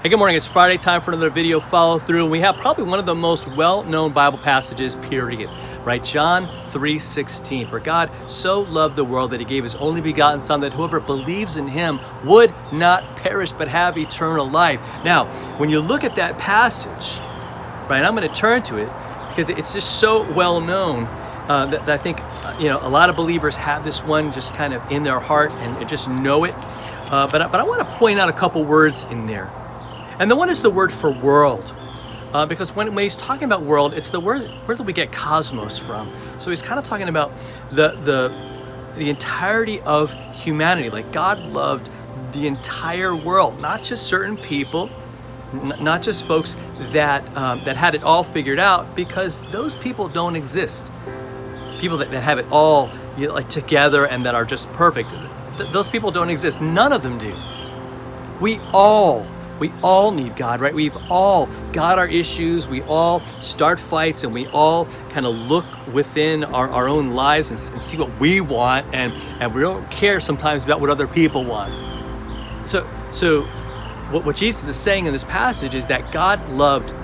Hey, good morning. It's Friday, time for another video follow through. And we have probably one of the most well-known Bible passages, period. Right? John 3:16. For God so loved the world that he gave his only begotten son, that whoever believes in him would not perish but have eternal life. Now, when you look at that passage, right, I'm going to turn to it because it's just so well known that I think a lot of believers have this one just kind of in their heart and just know it. But I want to point out a couple words in there. And the one is the word for world, because when he's talking about world, it's the word where do we get cosmos from? So he's kind of talking about the entirety of humanity. Like God loved the entire world, not just certain people, not just folks that had it all figured out, because those people don't exist. People that have it all like together and that are just perfect, those people don't exist. None of them do. We all need God, right? We've all got our issues. We all start fights, and we all kind of look within our own lives and see what we want, and we don't care sometimes about what other people want. So what Jesus is saying in this passage is that God loved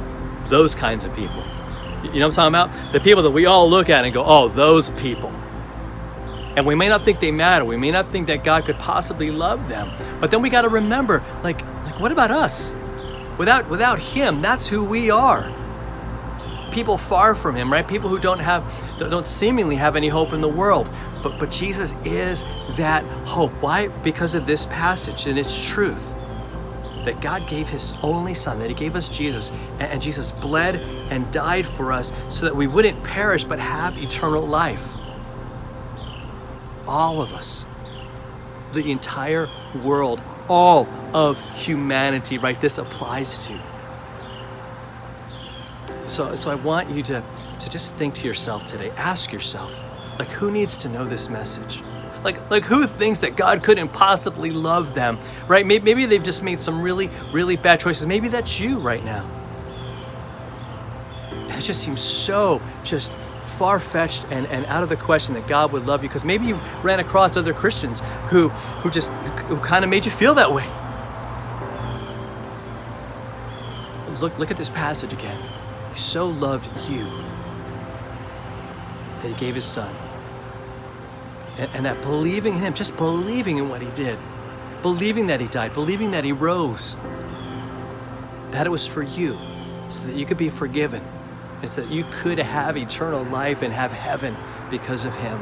those kinds of people. You know what I'm talking about? The people that we all look at and go, oh, those people. And we may not think they matter. We may not think that God could possibly love them. But then we got to remember, like, what about us? Without him, that's who we are. People far from him, right? People who don't seemingly have any hope in the world. But Jesus is that hope. Why? Because of this passage and its truth. That God gave his only son, that he gave us Jesus, and Jesus bled and died for us so that we wouldn't perish but have eternal life. All of us, the entire world, all of humanity, right? This applies to. So I want you to just think to yourself today, ask yourself, like, who needs to know this message? Like who thinks that God couldn't possibly love them, right? Maybe they've just made some really, really bad choices. Maybe that's you right now. It just seems so just far-fetched and out of the question that God would love you, because maybe you ran across other Christians who kind of made you feel that way. Look at this passage again. He so loved you that he gave his son. And that believing in him, just believing in what he did, believing that he died, believing that he rose, that it was for you, so that you could be forgiven, and so that you could have eternal life and have heaven because of him.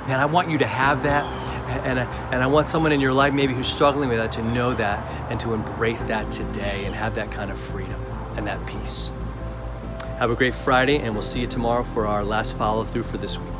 Man, I want you to have that, and I want someone in your life maybe who's struggling with that to know that and to embrace that today and have that kind of freedom and that peace. Have a great Friday, and we'll see you tomorrow for our last follow through for this week.